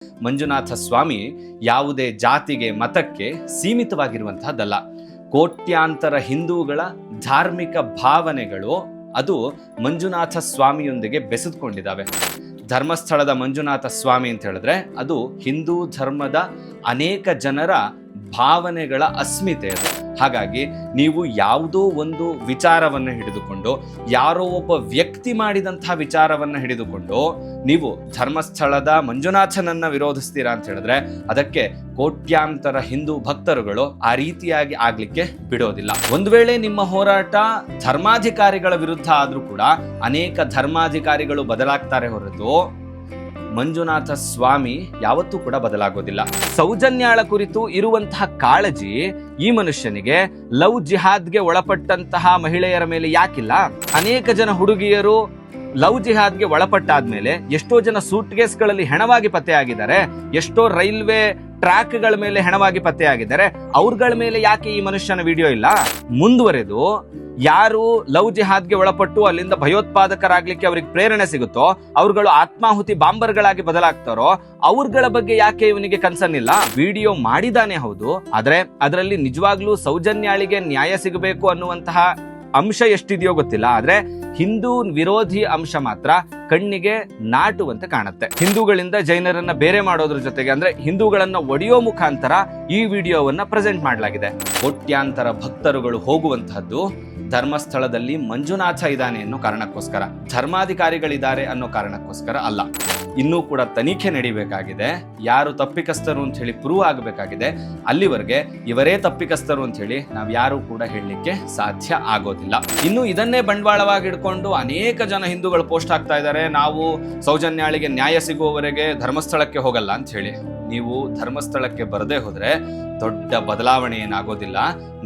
ಮಂಜುನಾಥ ಸ್ವಾಮಿ ಯಾವುದೇ ಜಾತಿಗೆ ಮತಕ್ಕೆ ಸೀಮಿತವಾಗಿರುವಂತಹದ್ದಲ್ಲ. ಕೋಟ್ಯಾಂತರ ಹಿಂದೂಗಳ ಧಾರ್ಮಿಕ ಭಾವನೆಗಳು ಅದು ಮಂಜುನಾಥ ಸ್ವಾಮಿಯೊಂದಿಗೆ ಬೆಸೆದುಕೊಂಡಿದ್ದಾವೆ. ಧರ್ಮಸ್ಥಳದ ಮಂಜುನಾಥ ಸ್ವಾಮಿ ಅಂತ ಹೇಳಿದ್ರೆ ಅದು ಹಿಂದೂ ಧರ್ಮದ ಅನೇಕ ಜನರ ಭಾವನೆಗಳ ಅಸ್ಮಿತೆ ಅದು. ಹಾಗಾಗಿ ನೀವು ಯಾವುದೋ ಒಂದು ವಿಚಾರವನ್ನು ಹಿಡಿದುಕೊಂಡು, ಯಾರೋ ಒಬ್ಬ ವ್ಯಕ್ತಿ ಮಾಡಿದಂತಹ ವಿಚಾರವನ್ನು ಹಿಡಿದುಕೊಂಡು ನೀವು ಧರ್ಮಸ್ಥಳದ ಮಂಜುನಾಥನನ್ನ ವಿರೋಧಿಸ್ತೀರಾ ಅಂತ ಹೇಳಿದ್ರೆ ಅದಕ್ಕೆ ಕೋಟ್ಯಾಂತರ ಹಿಂದೂ ಭಕ್ತರುಗಳು ಆ ರೀತಿಯಾಗಿ ಆಗ್ಲಿಕ್ಕೆ ಬಿಡೋದಿಲ್ಲ. ಒಂದು ವೇಳೆ ನಿಮ್ಮ ಹೋರಾಟ ಧರ್ಮಾಧಿಕಾರಿಗಳ ವಿರುದ್ಧ ಆದ್ರೂ ಕೂಡ ಅನೇಕ ಧರ್ಮಾಧಿಕಾರಿಗಳು ಬದಲಾಗ್ತಾರೆ ಹೊರತು ಮಂಜುನಾಥ ಸ್ವಾಮಿ ಯಾವತ್ತೂ ಕೂಡ ಬದಲಾಗೋದಿಲ್ಲ. ಸೌಜನ್ಯಾಳ ಕುರಿತು ಇರುವಂತಹ ಕಾಳಜಿ ಈ ಮನುಷ್ಯನಿಗೆ ಲವ್ ಜಿಹಾದ್ಗೆ ಒಳಪಟ್ಟಂತಹ ಮಹಿಳೆಯರ ಮೇಲೆ ಯಾಕಿಲ್ಲ? ಅನೇಕ ಜನ ಹುಡುಗಿಯರು ಲವ್ ಜಿಹಾದ್ಗೆ ಒಳಪಟ್ಟಾದ್ಮೇಲೆ ಎಷ್ಟೋ ಜನ ಸೂಟ್ ಕೇಸ್ಗಳಲ್ಲಿ ಹೆಣವಾಗಿ ಪತ್ತೆಯಾಗಿದ್ದಾರೆ, ಎಷ್ಟೋ ರೈಲ್ವೆ ಟ್ರ್ಯಾಕ್ಗಳ ಮೇಲೆ ಹೆಣವಾಗಿ ಪತ್ತೆಯಾಗಿದ್ದಾರೆ. ಅವ್ರಗಳ ಮೇಲೆ ಯಾಕೆ ಈ ಮನುಷ್ಯನ ವಿಡಿಯೋ ಇಲ್ಲ? ಮುಂದುವರೆದು ಯಾರು ಲವ್ ಜಿಹಾದ್ಗೆ ಒಳಪಟ್ಟು ಅಲ್ಲಿಂದ ಭಯೋತ್ಪಾದಕರಾಗ್ಲಿಕ್ಕೆ ಅವ್ರಿಗೆ ಪ್ರೇರಣೆ ಸಿಗುತ್ತೋ, ಅವ್ರುಗಳು ಆತ್ಮಾಹುತಿ ಬಾಂಬರ್ಗಳಾಗಿ ಬದಲಾಗ್ತಾರೋ ಅವ್ರಗಳ ಬಗ್ಗೆ ಯಾಕೆ ಇವನಿಗೆ ಕನ್ಸರ್ನ್ ಇಲ್ಲ? ವಿಡಿಯೋ ಮಾಡಿದಾನೆ ಹೌದು, ಆದ್ರೆ ಅದರಲ್ಲಿ ನಿಜವಾಗ್ಲೂ ಸೌಜನ್ಯಾಳಿಗೆ ನ್ಯಾಯ ಸಿಗಬೇಕು ಅನ್ನುವಂತಹ ಅಂಶ ಎಷ್ಟಿದೆಯೋ ಗೊತ್ತಿಲ್ಲ. ಆದ್ರೆ ಹಿಂದೂ ವಿರೋಧಿ ಅಂಶ ಮಾತ್ರ ಕಣ್ಣಿಗೆ ನಾಟುವಂತೆ ಕಾಣುತ್ತೆ. ಹಿಂದೂಗಳಿಂದ ಜೈನರನ್ನ ಬೇರೆ ಮಾಡೋದ್ರ ಜೊತೆಗೆ ಅಂದ್ರೆ ಹಿಂದೂಗಳನ್ನ ಒಡೆಯೋ ಮುಖಾಂತರ ಈ ವಿಡಿಯೋವನ್ನ ಪ್ರೆಸೆಂಟ್ ಮಾಡಲಾಗಿದೆ. ಕೋಟ್ಯಾಂತರ ಭಕ್ತರುಗಳು ಹೋಗುವಂತಹದ್ದು ಧರ್ಮಸ್ಥಳದಲ್ಲಿ ಮಂಜುನಾಥ ಇದ್ದಾನೆ ಅನ್ನೋ ಕಾರಣಕ್ಕೋಸ್ಕರ, ಧರ್ಮಾಧಿಕಾರಿಗಳಿದ್ದಾರೆ ಅನ್ನೋ ಕಾರಣಕ್ಕೋಸ್ಕರ ಅಲ್ಲ. ಇನ್ನೂ ಕೂಡ ತನಿಖೆ ನಡಿಬೇಕಾಗಿದೆ. ಯಾರು ತಪ್ಪಿಕಸ್ತರು ಅಂತ ಹೇಳಿ ಪ್ರೂವ್ ಆಗಬೇಕಾಗಿದೆ. ಅಲ್ಲಿವರೆಗೆ ಇವರೇ ತಪ್ಪಿಕಸ್ತರು ಅಂತ ಹೇಳಿ ನಾವ್ ಯಾರು ಕೂಡ ಹೇಳಲಿಕ್ಕೆ ಸಾಧ್ಯ ಆಗೋದಿಲ್ಲ. ಇನ್ನು ಇದನ್ನೇ ಬಂಡವಾಳವಾಗಿಡ್ಕೊಂಡು ಅನೇಕ ಜನ ಹಿಂದೂಗಳು ಪೋಸ್ಟ್ ಆಗ್ತಾ ಇದ್ದಾರೆ, ನಾವು ಸೌಜನ್ಯಾಳಿಗೆ ನ್ಯಾಯ ಸಿಗುವವರೆಗೆ ಧರ್ಮಸ್ಥಳಕ್ಕೆ ಹೋಗಲ್ಲ ಅಂತ ಹೇಳಿ. ನೀವು ಧರ್ಮಸ್ಥಳಕ್ಕೆ ಬರದೇ ಹೋದ್ರೆ ದೊಡ್ಡ ಬದಲಾವಣೆ ಏನಾಗೋದಿಲ್ಲ.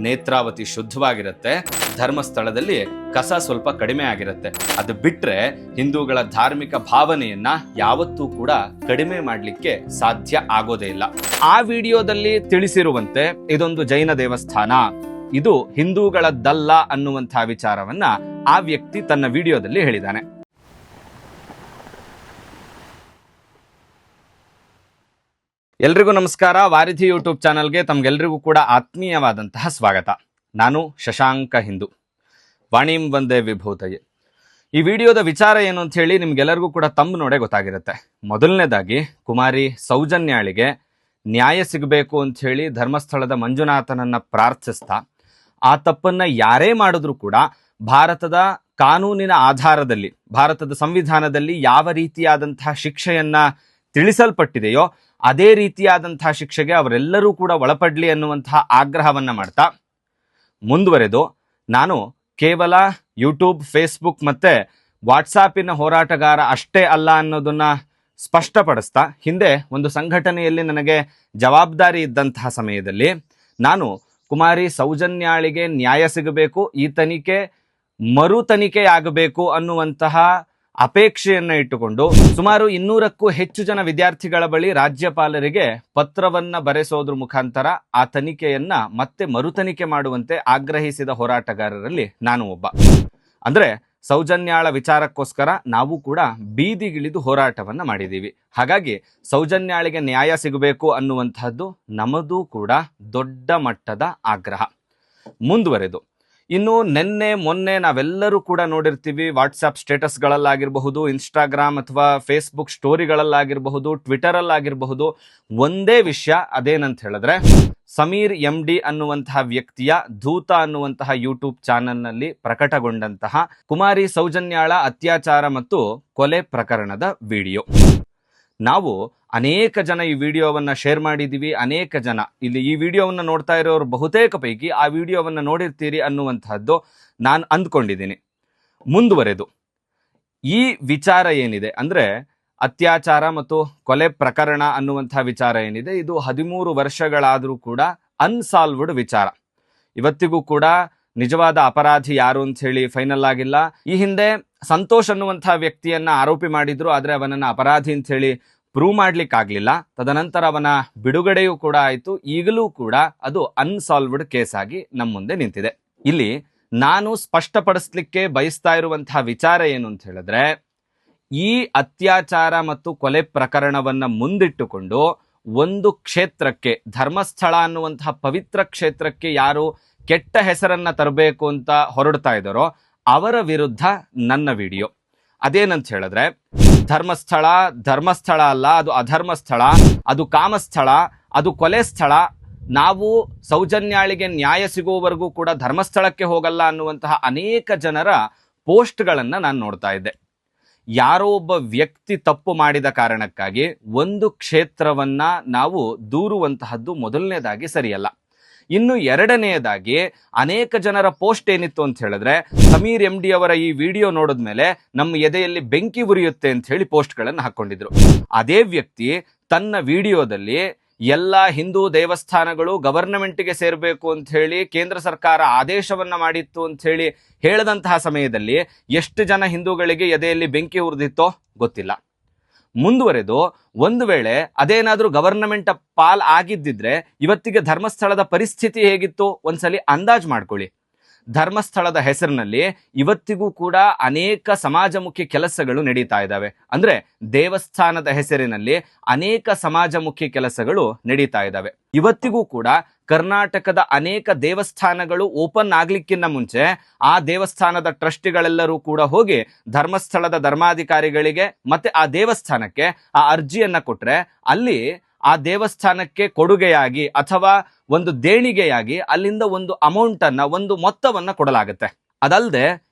ನೇತ್ರಾವತಿ ಶುದ್ಧವಾಗಿರುತ್ತೆ, ಧರ್ಮಸ್ಥಳದಲ್ಲಿ ಕಸ ಸ್ವಲ್ಪ ಕಡಿಮೆ ಆಗಿರುತ್ತೆ. ಅದು ಬಿಟ್ರೆ ಹಿಂದೂಗಳ ಧಾರ್ಮಿಕ ಭಾವನೆಯನ್ನ ಯಾವತ್ತೂ ಕೂಡ ಕಡಿಮೆ ಮಾಡಲಿಕ್ಕೆ ಸಾಧ್ಯ ಆಗೋದೇ ಇಲ್ಲ. ಆ ವಿಡಿಯೋದಲ್ಲಿ ತಿಳಿಸಿರುವಂತೆ ಇದೊಂದು ಜೈನ ದೇವಸ್ಥಾನ, ಇದು ಹಿಂದೂಗಳದ್ದಲ್ಲ ಅನ್ನುವಂತಹ ವಿಚಾರವನ್ನ ಆ ವ್ಯಕ್ತಿ ತನ್ನ ವಿಡಿಯೋದಲ್ಲಿ ಹೇಳಿದ್ದಾನೆ. ಎಲ್ರಿಗೂ ನಮಸ್ಕಾರ. ವಾರಿಧಿ ಯೂಟ್ಯೂಬ್ ಚಾನಲ್ಗೆ ತಮ್ಗೆಲ್ರಿಗೂ ಕೂಡ ಆತ್ಮೀಯವಾದಂತಹ ಸ್ವಾಗತ. ನಾನು ಶಶಾಂಕ ಹಿಂದೂ. ವಾಣಿಂ ವಂದೇ ವಿಭೂತಯೇ. ಈ ವಿಡಿಯೋದ ವಿಚಾರ ಏನು ಅಂತ ಹೇಳಿ ನಿಮ್ಗೆಲ್ಲರಿಗೂ ಕೂಡ ತಮ್ಮ ನೋಡೇ ಗೊತ್ತಾಗಿರುತ್ತೆ. ಮೊದಲನೇದಾಗಿ ಕುಮಾರಿ ಸೌಜನ್ಯಾಳಿಗೆ ನ್ಯಾಯ ಸಿಗಬೇಕು ಅಂತ ಹೇಳಿ ಧರ್ಮಸ್ಥಳದ ಮಂಜುನಾಥನನ್ನ ಪ್ರಾರ್ಥಿಸ್ತಾ, ಆ ತಪ್ಪನ್ನ ಯಾರೇ ಮಾಡಿದ್ರೂ ಕೂಡ ಭಾರತದ ಕಾನೂನಿನ ಆಧಾರದಲ್ಲಿ, ಭಾರತದ ಸಂವಿಧಾನದಲ್ಲಿ ಯಾವ ರೀತಿಯಾದಂತಹ ಶಿಕ್ಷೆಯನ್ನ ತಿಳಿಸಲ್ಪಟ್ಟಿದೆಯೋ ಅದೇ ರೀತಿಯಾದಂತಹ ಶಿಕ್ಷೆಗೆ ಅವರೆಲ್ಲರೂ ಕೂಡ ಒಳಪಡ್ಲಿ ಅನ್ನುವಂತಹ ಆಗ್ರಹವನ್ನ ಮಾಡ್ತಾ ಮುಂದುವರೆದು, ನಾನು ಕೇವಲ ಯೂಟ್ಯೂಬ್, ಫೇಸ್ಬುಕ್ ಮತ್ತೆ ವಾಟ್ಸಾಪಿನ ಹೋರಾಟಗಾರ ಅಷ್ಟೇ ಅಲ್ಲ ಅನ್ನೋದನ್ನ ಸ್ಪಷ್ಟಪಡಿಸ್ತಾ, ಹಿಂದೆ ಒಂದು ಸಂಘಟನೆಯಲ್ಲಿ ನನಗೆ ಜವಾಬ್ದಾರಿ ಇದ್ದಂತಹ ಸಮಯದಲ್ಲಿ ನಾನು ಕುಮಾರಿ ಸೌಜನ್ಯಾಳಿಗೆ ನ್ಯಾಯ ಸಿಗಬೇಕು, ಈ ತನಿಖೆ ಮರು ತನಿಖೆ ಆಗಬೇಕು ಅನ್ನುವಂತಹ ಅಪೇಕ್ಷೆಯನ್ನ ಇಟ್ಟುಕೊಂಡು ಸುಮಾರು 200ಕ್ಕೂ ಹೆಚ್ಚು ಜನ ವಿದ್ಯಾರ್ಥಿಗಳ ಬಳಿ ರಾಜ್ಯಪಾಲರಿಗೆ ಪತ್ರವನ್ನ ಬರೆಸೋದ್ರ ಮುಖಾಂತರ ಆ ತನಿಖೆಯನ್ನ ಮತ್ತೆ ಮರು ತನಿಖೆ ಮಾಡುವಂತೆ ಆಗ್ರಹಿಸಿದ ಹೋರಾಟಗಾರರಲ್ಲಿ ನಾನು ಒಬ್ಬ. ಅಂದ್ರೆ ಸೌಜನ್ಯಾಳ ವಿಚಾರಕ್ಕೋಸ್ಕರ ನಾವು ಕೂಡ ಬೀದಿಗಿಳಿದು ಹೋರಾಟವನ್ನ ಮಾಡಿದ್ದೀವಿ. ಹಾಗಾಗಿ ಸೌಜನ್ಯಾಳಿಗೆ ನ್ಯಾಯ ಸಿಗಬೇಕು ಅನ್ನುವಂತಹದ್ದು ನಮ್ಮದು ಕೂಡ ದೊಡ್ಡ ಮಟ್ಟದ ಆಗ್ರಹ. ಮುಂದುವರೆದು ಇನ್ನು ನಿನ್ನೆ ಮೊನ್ನೆ ನಾವೆಲ್ಲರೂ ಕೂಡ ನೋಡಿರ್ತೀವಿ, ವಾಟ್ಸ್ಆಪ್ ಸ್ಟೇಟಸ್ಗಳಲ್ಲಾಗಿರಬಹುದು, ಇನ್ಸ್ಟಾಗ್ರಾಮ್ ಅಥವಾ ಫೇಸ್ಬುಕ್ ಸ್ಟೋರಿಗಳಲ್ಲಾಗಿರಬಹುದು, ಟ್ವಿಟರಲ್ಲಾಗಿರಬಹುದು, ಒಂದೇ ವಿಷಯ. ಅದೇನಂತ ಹೇಳಿದ್ರೆ, ಸಮೀರ್ MD ಅನ್ನುವಂತಹ ವ್ಯಕ್ತಿಯ ಧೂತ ಅನ್ನುವಂತಹ ಯೂಟ್ಯೂಬ್ ಚಾನೆಲ್ನಲ್ಲಿ ಪ್ರಕಟಗೊಂಡಂತಹ ಕುಮಾರಿ ಸೌಜನ್ಯಾಳ ಅತ್ಯಾಚಾರ ಮತ್ತು ಕೊಲೆ ಪ್ರಕರಣದ ವಿಡಿಯೋ. ನಾವು ಅನೇಕ ಜನ ಈ ವಿಡಿಯೋವನ್ನ ಶೇರ್ ಮಾಡಿದ್ದೀವಿ. ಅನೇಕ ಜನ ಇಲ್ಲಿ ಈ ವಿಡಿಯೋವನ್ನ ನೋಡ್ತಾ ಇರೋರು ಬಹುತೇಕ ಪೈಕಿ ಆ ವಿಡಿಯೋವನ್ನ ನೋಡಿರ್ತೀರಿ ಅನ್ನುವಂತಹದ್ದು ನಾನು ಅಂದ್ಕೊಂಡಿದ್ದೀನಿ. ಮುಂದುವರೆದು ಈ ವಿಚಾರ ಏನಿದೆ ಅಂದ್ರೆ ಅತ್ಯಾಚಾರ ಮತ್ತು ಕೊಲೆ ಪ್ರಕರಣ ಅನ್ನುವಂತಹ ವಿಚಾರ ಏನಿದೆ, ಇದು 13 ವರ್ಷಗಳಾದರೂ ಕೂಡ ಅನ್ಸಾಲ್ವ್ಡ್ ವಿಚಾರ. ಇವತ್ತಿಗೂ ಕೂಡ ನಿಜವಾದ ಅಪರಾಧಿ ಯಾರು ಅಂತ ಹೇಳಿ ಫೈನಲ್ ಆಗಿಲ್ಲ. ಈ ಹಿಂದೆ ಸಂತೋಷ್ ಅನ್ನುವಂತಹ ವ್ಯಕ್ತಿಯನ್ನ ಆರೋಪಿ ಮಾಡಿದ್ರು, ಆದ್ರೆ ಅವನನ್ನ ಅಪರಾಧಿ ಅಂತ ಹೇಳಿ ಪ್ರೂವ್ ಮಾಡ್ಲಿಕ್ಕಾಗ್ಲಿಲ್ಲ. ತದನಂತರ ಅವನ ಬಿಡುಗಡೆಯೂ ಕೂಡ ಆಯ್ತು. ಈಗಲೂ ಕೂಡ ಅದು ಅನ್ಸಾಲ್ವ್ಡ್ ಕೇಸ್ ಆಗಿ ನಮ್ಮ ಮುಂದೆ ನಿಂತಿದೆ. ಇಲ್ಲಿ ನಾನು ಸ್ಪಷ್ಟಪಡಿಸ್ಲಿಕ್ಕೆ ಬಯಸ್ತಾ ಇರುವಂತಹ ವಿಚಾರ ಏನು ಅಂತ ಹೇಳಿದ್ರೆ, ಈ ಅತ್ಯಾಚಾರ ಮತ್ತು ಕೊಲೆ ಪ್ರಕರಣವನ್ನ ಮುಂದಿಟ್ಟುಕೊಂಡು ಒಂದು ಕ್ಷೇತ್ರಕ್ಕೆ, ಧರ್ಮಸ್ಥಳ ಅನ್ನುವಂತಹ ಪವಿತ್ರ ಕ್ಷೇತ್ರಕ್ಕೆ ಯಾರು ಕೆಟ್ಟ ಹೆಸರನ್ನ ತರಬೇಕು ಅಂತ ಹೊರಡ್ತಾ ಇದ್ದಾರೋ ಅವರ ವಿರುದ್ಧ ನನ್ನ ವಿಡಿಯೋ. ಅದೇನಂತ ಹೇಳಿದ್ರೆ, ಧರ್ಮಸ್ಥಳ ಅಲ್ಲ, ಅದು ಅಧರ್ಮಸ್ಥಳ, ಅದು ಕಾಮಸ್ಥಳ, ಅದು ಕೊಲೆ ಸ್ಥಳ, ನಾವು ಸೌಜನ್ಯಾಳಿಗೆ ನ್ಯಾಯ ಸಿಗುವವರೆಗೂ ಕೂಡ ಧರ್ಮಸ್ಥಳಕ್ಕೆ ಹೋಗಲ್ಲ ಅನ್ನುವಂತಹ ಅನೇಕ ಜನರ ಪೋಸ್ಟ್ಗಳನ್ನ ನಾನು ನೋಡ್ತಾ ಇದ್ದೆ. ಯಾರೋ ಒಬ್ಬ ವ್ಯಕ್ತಿ ತಪ್ಪು ಮಾಡಿದ ಕಾರಣಕ್ಕಾಗಿ ಒಂದು ಕ್ಷೇತ್ರವನ್ನ ನಾವು ದೂರುವಂತಹದ್ದು ಮೊದಲನೇದಾಗಿ ಸರಿಯಲ್ಲ. ಇನ್ನು ಎರಡನೆಯದಾಗಿ ಅನೇಕ ಜನರ ಪೋಸ್ಟ್ ಏನಿತ್ತು ಅಂತ ಹೇಳಿದ್ರೆ, ಸಮೀರ್ MD ಅವರ ಈ ವಿಡಿಯೋ ನೋಡಿದ್ಮೇಲೆ ನಮ್ಮ ಎದೆಯಲ್ಲಿ ಬೆಂಕಿ ಉರಿಯುತ್ತೆ ಅಂತ ಹೇಳಿ ಪೋಸ್ಟ್ಗಳನ್ನು ಹಾಕೊಂಡಿದ್ರು. ಅದೇ ವ್ಯಕ್ತಿ ತನ್ನ ವಿಡಿಯೋದಲ್ಲಿ ಎಲ್ಲ ಹಿಂದೂ ದೇವಸ್ಥಾನಗಳು ಗವರ್ನಮೆಂಟ್ಗೆ ಸೇರಬೇಕು ಅಂತ ಹೇಳಿ ಕೇಂದ್ರ ಸರ್ಕಾರ ಆದೇಶವನ್ನ ಮಾಡಿತ್ತು ಅಂತ ಹೇಳಿ ಹೇಳದಂತಹ ಸಮಯದಲ್ಲಿ ಎಷ್ಟು ಜನ ಹಿಂದೂಗಳಿಗೆ ಎದೆಯಲ್ಲಿ ಬೆಂಕಿ ಉರಿದಿತ್ತೋ ಗೊತ್ತಿಲ್ಲ. ಮುಂದುವರೆದು ಒಂದು ವೇಳೆ ಅದೇನಾದ್ರೂ ಗವರ್ನಮೆಂಟ್ ಪಾಲ್ ಆಗಿದ್ದಿದ್ರೆ ಇವತ್ತಿಗೆ ಧರ್ಮಸ್ಥಳದ ಪರಿಸ್ಥಿತಿ ಹೇಗಿತ್ತು ಒಂದ್ಸಲಿ ಅಂದಾಜ್ ಮಾಡ್ಕೊಳ್ಳಿ. ಧರ್ಮಸ್ಥಳದ ಹೆಸರಿನಲ್ಲಿ ಇವತ್ತಿಗೂ ಕೂಡ ಅನೇಕ ಸಮಾಜಮುಖಿ ಕೆಲಸಗಳು ನಡೀತಾ ಇದ್ದಾವೆ. ಅಂದ್ರೆ ದೇವಸ್ಥಾನದ ಹೆಸರಿನಲ್ಲಿ ಅನೇಕ ಸಮಾಜಮುಖಿ ಕೆಲಸಗಳು ನಡೀತಾ ಇದ್ದಾವೆ. ಇವತ್ತಿಗೂ ಕೂಡ ಕರ್ನಾಟಕದ ಅನೇಕ ದೇವಸ್ಥಾನಗಳು ಓಪನ್ ಆಗ್ಲಿಕ್ಕಿಂತ ಮುಂಚೆ ಆ ದೇವಸ್ಥಾನದ ಟ್ರಸ್ಟಿಗಳೆಲ್ಲರೂ ಕೂಡ ಹೋಗಿ ಧರ್ಮಸ್ಥಳದ ಧರ್ಮಾಧಿಕಾರಿಗಳಿಗೆ ಮತ್ತೆ ಆ ದೇವಸ್ಥಾನಕ್ಕೆ ಆ ಅರ್ಜಿಯನ್ನ ಕೊಟ್ರೆ ಅಲ್ಲಿ ಆ ದೇವಸ್ಥಾನಕ್ಕೆ ಕೊಡುಗೆಯಾಗಿ ಅಥವಾ ಒಂದು ದೇಣಿಗೆಯಾಗಿ ಅಲ್ಲಿಂದ ಒಂದು ಅಮೌಂಟ್ ಅನ್ನ, ಒಂದು ಮೊತ್ತವನ್ನ ಕೊಡಲಾಗುತ್ತೆ. ಅದಲ್ಲದೆ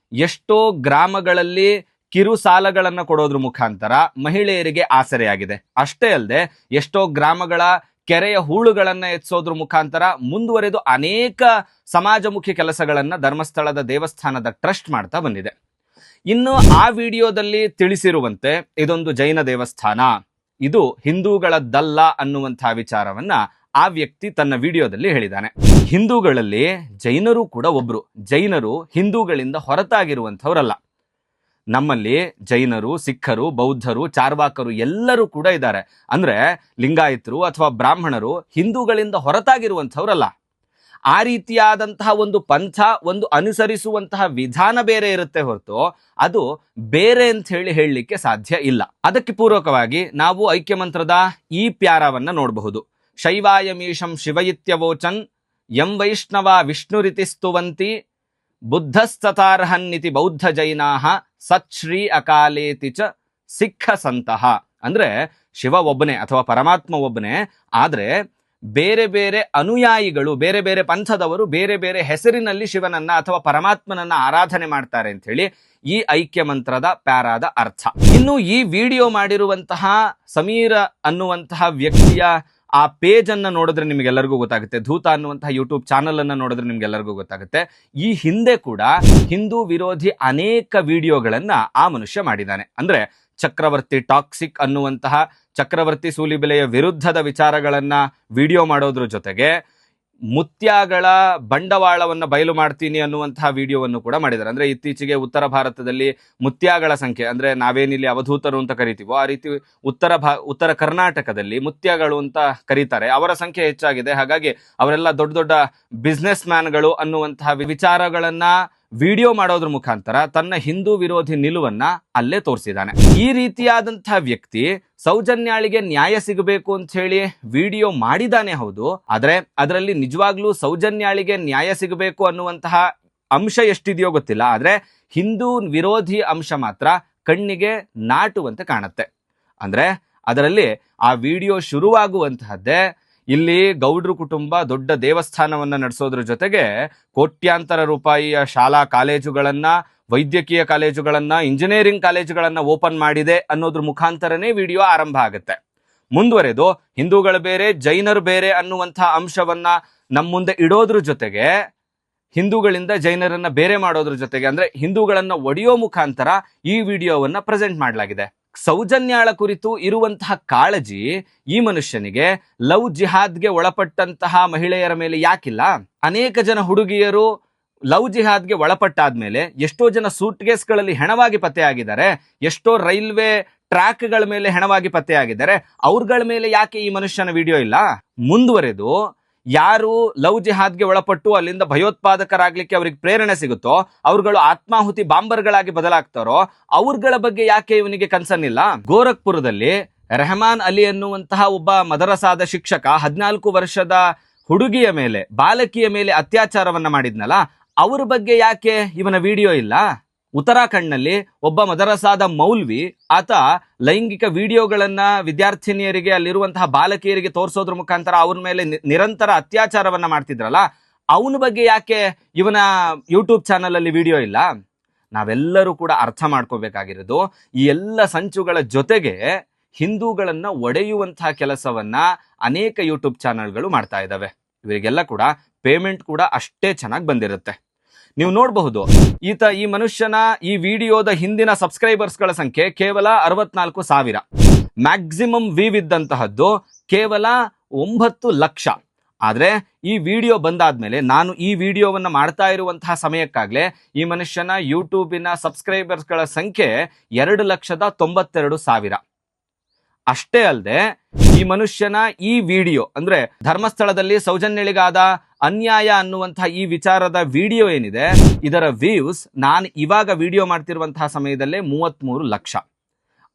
ಎಷ್ಟೋ ಗ್ರಾಮಗಳಲ್ಲಿ ಕಿರು ಸಾಲಗಳನ್ನ ಕೊಡೋದ್ರ ಮುಖಾಂತರ ಮಹಿಳೆಯರಿಗೆ ಆಸರೆಯಾಗಿದೆ. ಅಷ್ಟೇ ಅಲ್ಲದೆ ಎಷ್ಟೋ ಗ್ರಾಮಗಳ ಕೆರೆಯ ಹೂಳುಗಳನ್ನ ಎತ್ಸೋದ್ರ ಮುಖಾಂತರ ಮುಂದುವರೆದು ಅನೇಕ ಸಮಾಜಮುಖಿ ಕೆಲಸಗಳನ್ನ ಧರ್ಮಸ್ಥಳದ ದೇವಸ್ಥಾನದ ಟ್ರಸ್ಟ್ ಮಾಡ್ತಾ ಬಂದಿದೆ. ಇನ್ನು ಆ ವಿಡಿಯೋದಲ್ಲಿ ತಿಳಿಸಿರುವಂತೆ ಇದೊಂದು ಜೈನ ದೇವಸ್ಥಾನ, ಇದು ಹಿಂದೂಗಳದ್ದಲ್ಲ ಅನ್ನುವಂತಹ ವಿಚಾರವನ್ನ ಆ ವ್ಯಕ್ತಿ ತನ್ನ ವಿಡಿಯೋದಲ್ಲಿ ಹೇಳಿದ್ದಾನೆ. ಹಿಂದೂಗಳಲ್ಲಿ ಜೈನರು ಕೂಡ ಒಬ್ರು. ಜೈನರು ಹಿಂದೂಗಳಿಂದ ಹೊರತಾಗಿರುವಂಥವರಲ್ಲ. ನಮ್ಮಲ್ಲಿ ಜೈನರು, ಸಿಖ್ಖರು, ಬೌದ್ಧರು, ಚಾರ್ವಾಕರು ಎಲ್ಲರೂ ಕೂಡ ಇದ್ದಾರೆ. ಅಂದ್ರೆ ಲಿಂಗಾಯತರು ಅಥವಾ ಬ್ರಾಹ್ಮಣರು ಹಿಂದೂಗಳಿಂದ ಹೊರತಾಗಿರುವಂಥವ್ರಲ್ಲ. ಆ ರೀತಿಯಾದಂತಹ ಒಂದು ಪಂಥ, ಒಂದು ಅನುಸರಿಸುವಂತಹ ವಿಧಾನ ಬೇರೆ ಇರುತ್ತೆ ಹೊರತು ಅದು ಬೇರೆ ಅಂತ ಹೇಳಲಿಕ್ಕೆ ಸಾಧ್ಯ ಇಲ್ಲ. ಅದಕ್ಕೆ ಪೂರ್ವಕವಾಗಿ ನಾವು ಐಕ್ಯಮಂತ್ರದ ಈ ಪ್ಯಾರವನ್ನ ನೋಡಬಹುದು. ಶೈವಾಯಮೀಶಂ ಶಿವಯಿತ್ಯವೋಚನ್ ಯಂ ವೈಷ್ಣವ ವಿಷ್ಣುರಿತಿ ಸ್ತುವಂತಿ ಬುದ್ಧಸ್ತತಾರ್ಹನ್ನಿತಿ ಬೌದ್ಧ ಜೈನಾಹ ಸಚ್ಶ್ರೀ ಅಕಾಲೇತಿ ಚ ಸಿಖ ಸಂತಹ. ಅಂದ್ರೆ ಶಿವ ಒಬ್ಬನೇ ಅಥವಾ ಪರಮಾತ್ಮ ಒಬ್ಬನೇ, ಆದ್ರೆ ಬೇರೆ ಬೇರೆ ಅನುಯಾಯಿಗಳು, ಬೇರೆ ಬೇರೆ ಪಂಥದವರು ಬೇರೆ ಬೇರೆ ಹೆಸರಿನಲ್ಲಿ ಶಿವನನ್ನ ಅಥವಾ ಪರಮಾತ್ಮನನ್ನ ಆರಾಧನೆ ಮಾಡ್ತಾರೆ ಅಂತ ಹೇಳಿ ಈ ಐಕ್ಯ ಮಂತ್ರದ ಪ್ಯಾರಾದ ಅರ್ಥ. ಇನ್ನು ಈ ವಿಡಿಯೋ ಮಾಡಿರುವಂತಹ ಸಮೀರ್ ಅನ್ನುವಂತಹ ವ್ಯಕ್ತಿಯ ಆ ಪೇಜ್ ಅನ್ನ ನೋಡಿದ್ರೆ ನಿಮ್ಗೆಲ್ಲರಿಗೂ ಗೊತ್ತಾಗುತ್ತೆ. ಧೂತ ಅನ್ನುವಂತಹ ಯೂಟ್ಯೂಬ್ ಚಾನಲ್ ಅನ್ನ ನೋಡಿದ್ರೆ ನಿಮ್ಗೆಲ್ಲರಿಗೂ ಗೊತ್ತಾಗುತ್ತೆ. ಈ ಹಿಂದೆ ಕೂಡ ಹಿಂದೂ ವಿರೋಧಿ ಅನೇಕ ವಿಡಿಯೋಗಳನ್ನ ಆ ಮನುಷ್ಯ ಮಾಡಿದ್ದಾನೆ. ಅಂದ್ರೆ ಚಕ್ರವರ್ತಿ ಟಾಕ್ಸಿಕ್ ಅನ್ನುವಂತಹ ಚಕ್ರವರ್ತಿ ಸೂಲಿಬೆಲೆಯ ವಿರುದ್ಧದ ವಿಚಾರಗಳನ್ನ ವಿಡಿಯೋ ಮಾಡೋದ್ರ ಜೊತೆಗೆ ಮುತ್ಯಗಳ ಬಂಡವಾಳವನ್ನ ಬಯಲು ಮಾಡ್ತೀನಿ ಅನ್ನುವಂತಹ ವಿಡಿಯೋವನ್ನು ಕೂಡ ಮಾಡಿದ್ದಾರೆ. ಅಂದ್ರೆ ಇತ್ತೀಚೆಗೆ ಉತ್ತರ ಭಾರತದಲ್ಲಿ ಮುತ್ಯಗಳ ಸಂಖ್ಯೆ, ಅಂದ್ರೆ ನಾವೇನಿಲ್ಲಿ ಅವಧೂತರು ಅಂತ ಕರಿತೀವೋ ಆ ರೀತಿ ಉತ್ತರ ಕರ್ನಾಟಕದಲ್ಲಿ ಮುತ್ಯಗಳು ಅಂತ ಕರೀತಾರೆ, ಅವರ ಸಂಖ್ಯೆ ಹೆಚ್ಚಾಗಿದೆ. ಹಾಗಾಗಿ ಅವರೆಲ್ಲ ದೊಡ್ಡ ದೊಡ್ಡ ಬಿಸ್ನೆಸ್ ಮ್ಯಾನ್ಗಳು ಅನ್ನುವಂತಹ ವಿಚಾರಗಳನ್ನ ವಿಡಿಯೋ ಮಾಡೋದ್ರ ಮುಖಾಂತರ ತನ್ನ ಹಿಂದೂ ವಿರೋಧಿ ನಿಲುವನ್ನ ಅಲ್ಲೇ ತೋರಿಸಿದ್ದಾನೆ. ಈ ರೀತಿಯಾದಂತಹ ವ್ಯಕ್ತಿ ಸೌಜನ್ಯಾಳಿಗೆ ನ್ಯಾಯ ಸಿಗಬೇಕು ಅಂತ ಹೇಳಿ ವಿಡಿಯೋ ಮಾಡಿದಾನೆ ಹೌದು, ಆದ್ರೆ ಅದರಲ್ಲಿ ನಿಜವಾಗ್ಲೂ ಸೌಜನ್ಯಾಳಿಗೆ ನ್ಯಾಯ ಸಿಗಬೇಕು ಅನ್ನುವಂತಹ ಅಂಶ ಎಷ್ಟಿದೆಯೋ ಗೊತ್ತಿಲ್ಲ, ಆದ್ರೆ ಹಿಂದೂ ವಿರೋಧಿ ಅಂಶ ಮಾತ್ರ ಕಣ್ಣಿಗೆ ನಾಟುವಂತೆ ಕಾಣುತ್ತೆ. ಅಂದ್ರೆ ಅದರಲ್ಲಿ ಆ ವಿಡಿಯೋ ಶುರುವಾಗುವಂತಹದ್ದೇ ಇಲ್ಲಿ ಗೌಡ್ರು ಕುಟುಂಬ ದೊಡ್ಡ ದೇವಸ್ಥಾನವನ್ನ ನಡೆಸೋದ್ರ ಜೊತೆಗೆ ಕೋಟ್ಯಾಂತರ ರೂಪಾಯಿಯ ಶಾಲಾ ಕಾಲೇಜುಗಳನ್ನ, ವೈದ್ಯಕೀಯ ಕಾಲೇಜುಗಳನ್ನ, ಇಂಜಿನಿಯರಿಂಗ್ ಕಾಲೇಜುಗಳನ್ನ ಓಪನ್ ಮಾಡಿದೆ ಅನ್ನೋದ್ರ ಮುಖಾಂತರನೇ ವಿಡಿಯೋ ಆರಂಭ ಆಗುತ್ತೆ. ಮುಂದುವರೆದು ಹಿಂದೂಗಳು ಬೇರೆ ಜೈನರು ಬೇರೆ ಅನ್ನುವಂತಹ ಅಂಶವನ್ನ ನಮ್ಮ ಮುಂದೆ ಇಡೋದ್ರ ಜೊತೆಗೆ ಹಿಂದೂಗಳಿಂದ ಜೈನರನ್ನ ಬೇರೆ ಮಾಡೋದ್ರ ಜೊತೆಗೆ, ಅಂದ್ರೆ ಹಿಂದೂಗಳನ್ನ ಒಡೆಯೋ ಮುಖಾಂತರ ಈ ವಿಡಿಯೋವನ್ನ ಪ್ರೆಸೆಂಟ್ ಮಾಡಲಾಗಿದೆ. ಸೌಜನ್ಯಾಳ ಕುರಿತು ಇರುವಂತಹ ಕಾಳಜಿ ಈ ಮನುಷ್ಯನಿಗೆ ಲವ್ ಜಿಹಾದ್ಗೆ ಒಳಪಟ್ಟಂತಹ ಮಹಿಳೆಯರ ಮೇಲೆ ಯಾಕಿಲ್ಲ? ಅನೇಕ ಜನ ಹುಡುಗಿಯರು ಲವ್ ಜಿಹಾದ್ಗೆ ಒಳಪಟ್ಟಾದ್ಮೇಲೆ ಎಷ್ಟೋ ಜನ ಸೂಟ್ಕೇಸ್ಗಳಲ್ಲಿ ಹೆಣವಾಗಿ ಪತ್ತೆಯಾಗಿದ್ದಾರೆ, ಎಷ್ಟೋ ರೈಲ್ವೆ ಟ್ರ್ಯಾಕ್ಗಳ ಮೇಲೆ ಹೆಣವಾಗಿ ಪತ್ತೆಯಾಗಿದ್ದಾರೆ. ಅವ್ರಗಳ ಮೇಲೆ ಯಾಕೆ ಈ ಮನುಷ್ಯನ ವಿಡಿಯೋ ಇಲ್ಲ? ಮುಂದುವರೆದು ಯಾರು ಲವ್ ಜಿಹಾದ್ಗೆ ಒಳಪಟ್ಟು ಅಲ್ಲಿಂದ ಭಯೋತ್ಪಾದಕರಾಗ್ಲಿಕ್ಕೆ ಅವ್ರಿಗೆ ಪ್ರೇರಣೆ ಸಿಗುತ್ತೋ, ಅವ್ರುಗಳು ಆತ್ಮಾಹುತಿ ಬಾಂಬರ್ಗಳಾಗಿ ಬದಲಾಗ್ತಾರೋ, ಅವ್ರಗಳ ಬಗ್ಗೆ ಯಾಕೆ ಇವನಿಗೆ ಕನ್ಸರ್ನ್ ಇಲ್ಲ? ಗೋರಖ್ಪುರದಲ್ಲಿ ರೆಹಮಾನ್ ಅಲಿ ಎನ್ನುವಂತಹ ಒಬ್ಬ ಮದರಸಾದ ಶಿಕ್ಷಕ 14 ವರ್ಷದ ಹುಡುಗಿಯ ಮೇಲೆ, ಬಾಲಕಿಯ ಮೇಲೆ ಅತ್ಯಾಚಾರವನ್ನ ಮಾಡಿದ್ನಲ್ಲ, ಅವ್ರ ಬಗ್ಗೆ ಯಾಕೆ ಇವನ ವಿಡಿಯೋ ಇಲ್ಲ? ಉತ್ತರಾಖಂಡ್ನಲ್ಲಿ ಒಬ್ಬ ಮದರಸಾದ ಮೌಲ್ವಿ, ಆತ ಲೈಂಗಿಕ ವಿಡಿಯೋಗಳನ್ನ ವಿದ್ಯಾರ್ಥಿನಿಯರಿಗೆ, ಅಲ್ಲಿರುವಂತಹ ಬಾಲಕಿಯರಿಗೆ ತೋರಿಸೋದ್ರ ಮುಖಾಂತರ ಅವ್ರ ಮೇಲೆ ನಿರಂತರ ಅತ್ಯಾಚಾರವನ್ನ ಮಾಡ್ತಿದ್ರಲ್ಲ, ಅವನ ಬಗ್ಗೆ ಯಾಕೆ ಇವನ ಯೂಟ್ಯೂಬ್ ಚಾನಲ್ ಅಲ್ಲಿ ವಿಡಿಯೋ ಇಲ್ಲ? ನಾವೆಲ್ಲರೂ ಕೂಡ ಅರ್ಥ ಮಾಡ್ಕೋಬೇಕಾಗಿರೋದು, ಈ ಎಲ್ಲ ಸಂಚುಗಳ ಜೊತೆಗೆ ಹಿಂದೂಗಳನ್ನ ಒಡೆಯುವಂತಹ ಕೆಲಸವನ್ನ ಅನೇಕ ಯೂಟ್ಯೂಬ್ ಚಾನಲ್ಗಳು ಮಾಡ್ತಾ ಇದ್ದಾವೆ. ಇವರಿಗೆಲ್ಲ ಕೂಡ ಪೇಮೆಂಟ್ ಕೂಡ ಅಷ್ಟೇ ಚೆನ್ನಾಗಿ ಬಂದಿರುತ್ತೆ. ನೀವು ನೋಡಬಹುದು, ಈ ಮನುಷ್ಯನ ಈ ವಿಡಿಯೋದ ಹಿಂದಿನ ಸಬ್ಸ್ಕ್ರೈಬರ್ಸ್ಗಳ ಸಂಖ್ಯೆ ಕೇವಲ 64,000. ಮ್ಯಾಕ್ಸಿಮಮ್ ವೀವ್ ಇದ್ದಂತಹದ್ದು ಕೇವಲ 9 ಲಕ್ಷ. ಆದ್ರೆ ಈ ವಿಡಿಯೋ ಬಂದಾದ್ಮೇಲೆ, ನಾನು ಈ ವಿಡಿಯೋವನ್ನ ಮಾಡ್ತಾ ಇರುವಂತಹ ಸಮಯಕ್ಕಾಗ್ಲೇ ಈ ಮನುಷ್ಯನ ಯೂಟ್ಯೂಬಿನ ಸಬ್ಸ್ಕ್ರೈಬರ್ಸ್ಗಳ ಸಂಖ್ಯೆ 2,92,000. ಅಷ್ಟೇ ಅಲ್ಲದೆ ಈ ಮನುಷ್ಯನ ಈ ವಿಡಿಯೋ ಅಂದ್ರೆ ಧರ್ಮಸ್ಥಳದಲ್ಲಿ ಸೌಜನ್ಯಳಿಗಾದ ಅನ್ಯಾಯ ಅನ್ನುವಂತಹ ಈ ವಿಚಾರದ ವಿಡಿಯೋ ಏನಿದೆ, ಇದರ ವ್ಯೂಸ್ ನಾನು ಇವಾಗ ವಿಡಿಯೋ ಮಾಡ್ತಿರುವಂತಹ ಸಮಯದಲ್ಲೇ 33 ಲಕ್ಷ.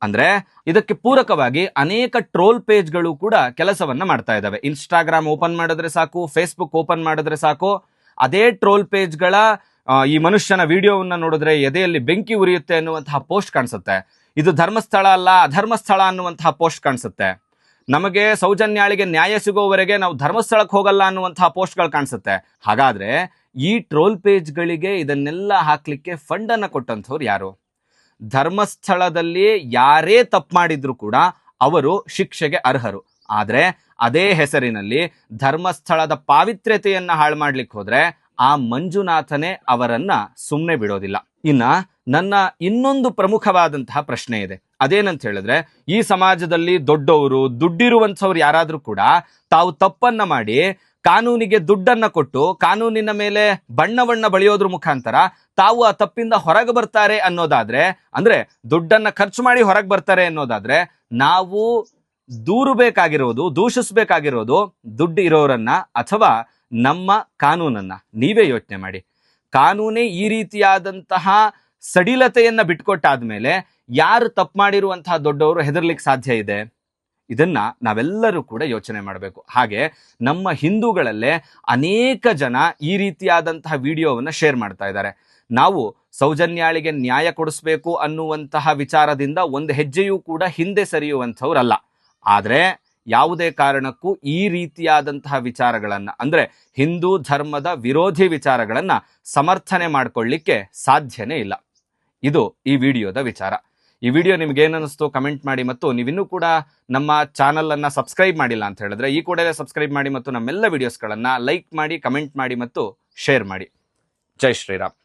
ಅಂದ್ರೆ ಇದಕ್ಕೆ ಪೂರಕವಾಗಿ ಅನೇಕ ಟ್ರೋಲ್ ಪೇಜ್ಗಳು ಕೂಡ ಕೆಲಸವನ್ನ ಮಾಡ್ತಾ ಇದ್ದಾವೆ. ಇನ್ಸ್ಟಾಗ್ರಾಮ್ ಓಪನ್ ಮಾಡಿದ್ರೆ ಸಾಕು, ಫೇಸ್ಬುಕ್ ಓಪನ್ ಮಾಡಿದ್ರೆ ಸಾಕು, ಅದೇ ಟ್ರೋಲ್ ಪೇಜ್ಗಳ ಈ ಮನುಷ್ಯನ ವಿಡಿಯೋವನ್ನ ನೋಡಿದ್ರೆ ಎದೆಯಲ್ಲಿ ಬೆಂಕಿ ಉರಿಯುತ್ತೆ ಅನ್ನುವಂತಹ ಪೋಸ್ಟ್ ಕಾಣಿಸುತ್ತೆ. ಇದು ಧರ್ಮಸ್ಥಳ ಅಲ್ಲ ಅಧರ್ಮಸ್ಥಳ ಅನ್ನುವಂತಹ ಪೋಸ್ಟ್ ಕಾಣಿಸುತ್ತೆ. ನಮಗೆ ಸೌಜನ್ಯಾಳಿಗೆ ನ್ಯಾಯ ಸಿಗೋವರೆಗೆ ನಾವು ಧರ್ಮಸ್ಥಳಕ್ಕೆ ಹೋಗಲ್ಲ ಅನ್ನುವಂತಹ ಪೋಸ್ಟ್ಗಳು ಕಾಣಿಸುತ್ತೆ. ಹಾಗಾದ್ರೆ ಈ ಟ್ರೋಲ್ ಪೇಜ್ಗಳಿಗೆ ಇದನ್ನೆಲ್ಲ ಹಾಕ್ಲಿಕ್ಕೆ ಫಂಡ್ ಅನ್ನ ಕೊಟ್ಟಂಥವ್ರು ಯಾರು? ಧರ್ಮಸ್ಥಳದಲ್ಲಿ ಯಾರೇ ತಪ್ಪು ಮಾಡಿದ್ರು ಕೂಡ ಅವರು ಶಿಕ್ಷೆಗೆ ಅರ್ಹರು. ಆದ್ರೆ ಅದೇ ಹೆಸರಿನಲ್ಲಿ ಧರ್ಮಸ್ಥಳದ ಪಾವಿತ್ರ್ಯತೆಯನ್ನ ಹಾಳು ಮಾಡ್ಲಿಕ್ಕೆ ಹೋದ್ರೆ ಆ ಮಂಜುನಾಥನೇ ಅವರನ್ನ ಸುಮ್ಮನೆ ಬಿಡೋದಿಲ್ಲ. ಇನ್ನ ನನ್ನ ಇನ್ನೊಂದು ಪ್ರಮುಖವಾದಂತಹ ಪ್ರಶ್ನೆ ಇದೆ. ಅದೇನಂತ ಹೇಳಿದ್ರೆ, ಈ ಸಮಾಜದಲ್ಲಿ ದೊಡ್ಡವರು, ದುಡ್ಡಿರುವಂಥವ್ರು ಯಾರಾದ್ರೂ ಕೂಡ ತಾವು ತಪ್ಪನ್ನ ಮಾಡಿ ಕಾನೂನಿಗೆ ದುಡ್ಡನ್ನ ಕೊಟ್ಟು ಕಾನೂನಿನ ಮೇಲೆ ಬಣ್ಣವನ್ನ ಬಳಿಯೋದ್ರ ಮುಖಾಂತರ ತಾವು ಆ ತಪ್ಪಿಂದ ಹೊರಗೆ ಬರ್ತಾರೆ ಅನ್ನೋದಾದ್ರೆ, ಅಂದ್ರೆ ದುಡ್ಡನ್ನ ಖರ್ಚು ಮಾಡಿ ಹೊರಗೆ ಬರ್ತಾರೆ ಅನ್ನೋದಾದ್ರೆ, ನಾವು ದೂಷಿಸಬೇಕಾಗಿರೋದು ದುಡ್ಡು ಇರೋರನ್ನ ಅಥವಾ ನಮ್ಮ ಕಾನೂನನ್ನ? ನೀವೇ ಯೋಚನೆ ಮಾಡಿ. ಕಾನೂನೇ ಈ ರೀತಿಯಾದಂತಹ ಸಡಿಲತೆಯನ್ನ ಬಿಟ್ಕೊಟ್ಟಾದ್ಮೇಲೆ ಯಾರು ತಪ್ಪು ಮಾಡಿರುವಂತಹ ದೊಡ್ಡವರು ಹೆದರ್ಲಿಕ್ಕೆ ಸಾಧ್ಯ ಇದೆ? ಇದನ್ನ ನಾವೆಲ್ಲರೂ ಕೂಡ ಯೋಚನೆ ಮಾಡಬೇಕು. ಹಾಗೆ ನಮ್ಮ ಹಿಂದೂಗಳಲ್ಲೇ ಅನೇಕ ಜನ ಈ ರೀತಿಯಾದಂತಹ ವಿಡಿಯೋವನ್ನ ಶೇರ್ ಮಾಡ್ತಾ ಇದ್ದಾರೆ. ನಾವು ಸೌಜನ್ಯಾಳಿಗೆ ನ್ಯಾಯ ಕೊಡಿಸ್ಬೇಕು ಅನ್ನುವಂತಹ ವಿಚಾರದಿಂದ ಒಂದು ಹೆಜ್ಜೆಯೂ ಕೂಡ ಹಿಂದೆ ಸರಿಯುವಂಥವ್ರಲ್ಲ. ಆದ್ರೆ ಯಾವುದೇ ಕಾರಣಕ್ಕೂ ಈ ರೀತಿಯಾದಂತಹ ವಿಚಾರಗಳನ್ನ, ಅಂದ್ರೆ ಹಿಂದೂ ಧರ್ಮದ ವಿರೋಧಿ ವಿಚಾರಗಳನ್ನ ಸಮರ್ಥನೆ ಮಾಡ್ಕೊಳ್ಳಿಕ್ಕೆ ಸಾಧ್ಯನೇ ಇಲ್ಲ. ಇದು ಈ ವಿಡಿಯೋದ ವಿಚಾರ. ಈ ವಿಡಿಯೋ ನಿಮ್ಗೆ ಏನನ್ನಿಸ್ತು ಕಮೆಂಟ್ ಮಾಡಿ, ಮತ್ತು ನೀವಿನ್ನೂ ಕೂಡ ನಮ್ಮ ಚಾನಲ್ ಅನ್ನ ಸಬ್ಸ್ಕ್ರೈಬ್ ಮಾಡಿಲ್ಲ ಅಂತ ಹೇಳಿದ್ರೆ ಈ ಕೂಡಲೇ ಸಬ್ಸ್ಕ್ರೈಬ್ ಮಾಡಿ, ಮತ್ತು ನಮ್ಮೆಲ್ಲ ವಿಡಿಯೋಸ್ಗಳನ್ನ ಲೈಕ್ ಮಾಡಿ, ಕಮೆಂಟ್ ಮಾಡಿ ಮತ್ತು ಶೇರ್ ಮಾಡಿ. ಜೈ ಶ್ರೀರಾಮ್.